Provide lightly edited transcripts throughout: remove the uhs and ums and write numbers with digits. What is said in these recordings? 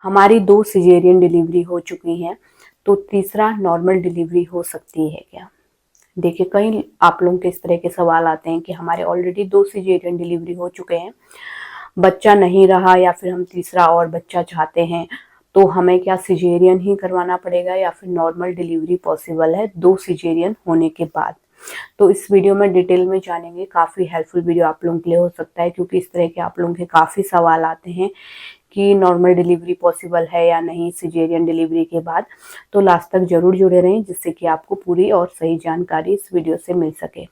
हमारी 2 caesarean delivery हो चुकी हैं, तो तीसरा नॉर्मल डिलीवरी हो सकती है क्या? देखिए, कई आप लोगों के इस तरह के सवाल आते हैं कि हमारे ऑलरेडी 2 सिजेरियन डिलीवरी हो चुके हैं, बच्चा नहीं रहा या फिर हम तीसरा और बच्चा चाहते हैं, तो हमें क्या सिजेरियन ही करवाना पड़ेगा या फिर नॉर्मल डिलीवरी पॉसिबल है 2 सिजेरियन होने के बाद? तो इस वीडियो में डिटेल में जानेंगे। काफ़ी हेल्पफुल वीडियो आप लोगों के लिए हो सकता है, क्योंकि इस तरह के आप लोगों के काफ़ी सवाल आते हैं कि नॉर्मल डिलीवरी पॉसिबल है या नहीं सिजेरियन डिलीवरी के बाद। तो लास्ट तक जरूर जुड़े रहें, जिससे कि आपको पूरी और सही जानकारी इस वीडियो से मिल सके।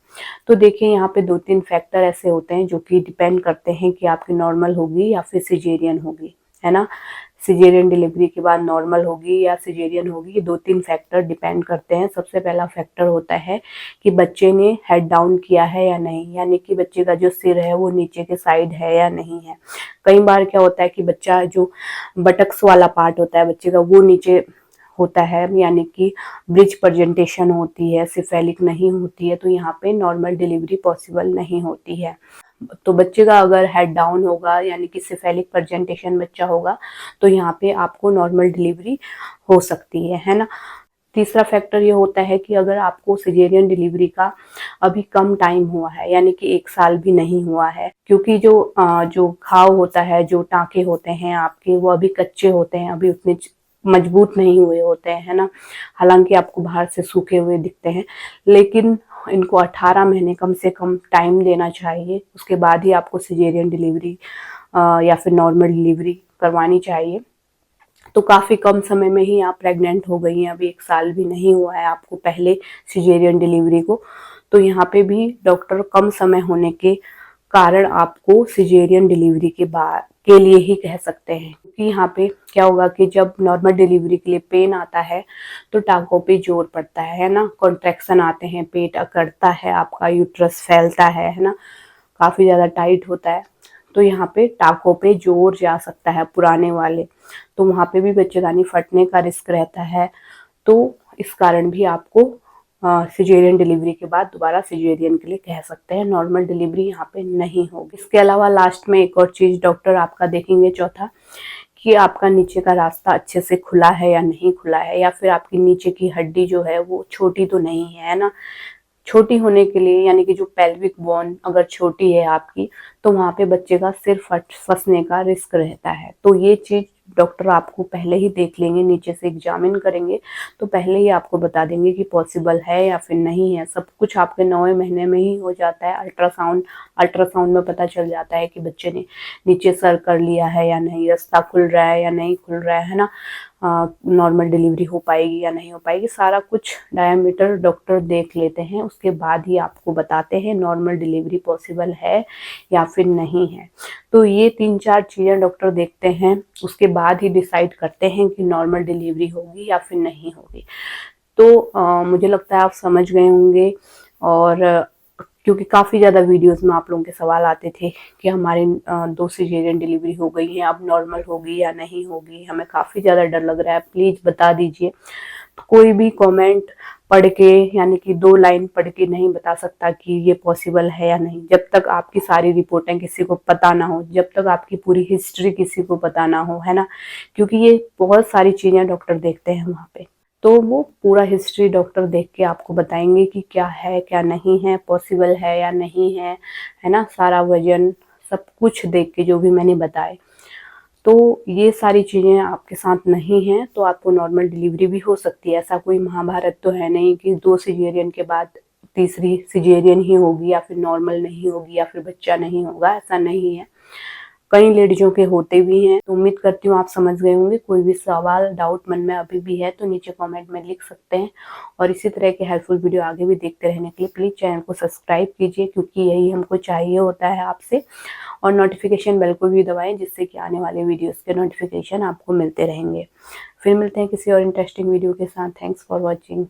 तो देखिए, यहाँ पे 2-3 फैक्टर ऐसे होते हैं जो कि डिपेंड करते हैं कि आपकी नॉर्मल होगी या फिर सिजेरियन होगी, है ना। सिजेरियन डिलीवरी के बाद नॉर्मल होगी या सिजेरियन होगी, ये 2-3 फैक्टर डिपेंड करते हैं। सबसे पहला फैक्टर होता है कि बच्चे ने हेड डाउन किया है या नहीं, यानी कि बच्चे का जो सिर है वो नीचे के साइड है या नहीं है। कई बार क्या होता है कि बच्चा जो बटक्स वाला पार्ट होता है बच्चे का वो नीचे होता है, यानी कि ब्रिज प्रेजेंटेशन होती है, सिफेलिक नहीं होती है, तो यहाँ पे नॉर्मल डिलीवरी पॉसिबल नहीं होती है। तो बच्चे का अगर हेड डाउन होगा यानी कि सिफेलिक प्रेजेंटेशन बच्चा होगा, तो यहाँ पे आपको नॉर्मल डिलीवरी हो सकती है ना। तीसरा फैक्टर ये होता है कि अगर आपको सिजेरियन डिलीवरी का अभी कम टाइम हुआ है, यानी कि 1 साल भी नहीं हुआ है, क्योंकि जो घाव होता है, जो टाँके होते हैं आपके, वो अभी कच्चे होते हैं, अभी उतने मजबूत नहीं हुए होते हैं, है ना। हालांकि आपको बाहर से सूखे हुए दिखते हैं, लेकिन इनको 18 महीने कम से कम टाइम देना चाहिए। उसके बाद ही आपको सिजेरियन डिलीवरी या फिर नॉर्मल डिलीवरी करवानी चाहिए। तो काफ़ी कम समय में ही आप प्रेग्नेंट हो गई हैं, अभी 1 साल भी नहीं हुआ है आपको पहले सिजेरियन डिलीवरी को, तो यहाँ पे भी डॉक्टर कम समय होने के कारण आपको सिजेरियन डिलीवरी के लिए ही कह सकते हैं। क्योंकि यहाँ पे क्या होगा कि जब नॉर्मल डिलीवरी के लिए पेन आता है तो टांगों पे जोर पड़ता है ना, कॉन्ट्रैक्शन आते हैं, पेट अकड़ता है, आपका यूट्रस फैलता है ना, काफ़ी ज़्यादा टाइट होता है, तो यहाँ पे टांकों पे जोर जा सकता है पुराने वाले, तो वहाँ पे भी बच्चेदानी फटने का रिस्क रहता है। तो इस कारण भी आपको सिजेरियन डिलीवरी के बाद दोबारा सिजेरियन के लिए कह सकते हैं, नॉर्मल डिलीवरी यहाँ पे नहीं होगी। इसके अलावा लास्ट में एक और चीज़ डॉक्टर आपका देखेंगे, चौथा, कि आपका नीचे का रास्ता अच्छे से खुला है या नहीं खुला है, या फिर आपकी नीचे की हड्डी जो है वो छोटी तो नहीं है ना। छोटी होने के लिए यानी कि जो पेल्विक बोन अगर छोटी है आपकी, तो वहाँ पे बच्चे का सिर फंसने का रिस्क रहता है। तो ये चीज़ डॉक्टर आपको पहले ही देख लेंगे, नीचे से एग्जामिन करेंगे, तो पहले ही आपको बता देंगे कि पॉसिबल है या फिर नहीं है। सब कुछ आपके 9वें महीने में ही हो जाता है। अल्ट्रासाउंड में पता चल जाता है कि बच्चे ने नीचे सर कर लिया है या नहीं, रास्ता खुल रहा है या नहीं खुल रहा है ना, नॉर्मल डिलीवरी हो पाएगी या नहीं हो पाएगी। सारा कुछ डायमीटर डॉक्टर देख लेते हैं, उसके बाद ही आपको बताते हैं नॉर्मल डिलीवरी पॉसिबल है या फिर नहीं है। तो ये 3-4 चीज़ें डॉक्टर देखते हैं, उसके बाद ही डिसाइड करते हैं कि नॉर्मल डिलीवरी होगी या फिर नहीं होगी। तो मुझे लगता है आप समझ गए होंगे। और क्योंकि काफ़ी ज़्यादा वीडियोस में आप लोगों के सवाल आते थे कि हमारी 2 सिजेरियन डिलीवरी हो गई है, अब नॉर्मल होगी या नहीं होगी, हमें काफ़ी ज़्यादा डर लग रहा है, प्लीज़ बता दीजिए। तो कोई भी कमेंट पढ़ के यानी कि 2 लाइन पढ़ के नहीं बता सकता कि ये पॉसिबल है या नहीं, जब तक आपकी सारी रिपोर्टें किसी को पता ना हो, जब तक आपकी पूरी हिस्ट्री किसी को पता ना हो, है ना। क्योंकि ये बहुत सारी चीज़ें डॉक्टर देखते हैं वहाँ पे, तो वो पूरा हिस्ट्री डॉक्टर देख के आपको बताएंगे कि क्या है क्या नहीं है, पॉसिबल है या नहीं है ना। सारा वजन सब कुछ देख के जो भी मैंने बताए, तो ये सारी चीज़ें आपके साथ नहीं हैं तो आपको नॉर्मल डिलीवरी भी हो सकती है। ऐसा कोई महाभारत तो है नहीं कि 2 सिजेरियन के बाद तीसरी सिजेरियन ही होगी या फिर नॉर्मल नहीं होगी या फिर बच्चा नहीं होगा, ऐसा नहीं है। कई लेडीजों के होते भी हैं। तो उम्मीद करती हूँ आप समझ गए होंगे। कोई भी सवाल डाउट मन में अभी भी है तो नीचे कमेंट में लिख सकते हैं, और इसी तरह के हेल्पफुल वीडियो आगे भी देखते रहने के लिए प्लीज़ चैनल को सब्सक्राइब कीजिए, क्योंकि यही हमको चाहिए होता है आपसे। और नोटिफिकेशन बेल को भी दबाएं, जिससे कि आने वाले वीडियोस के नोटिफिकेशन आपको मिलते रहेंगे। फिर मिलते हैं किसी और इंटरेस्टिंग वीडियो के साथ। Thanks for watching.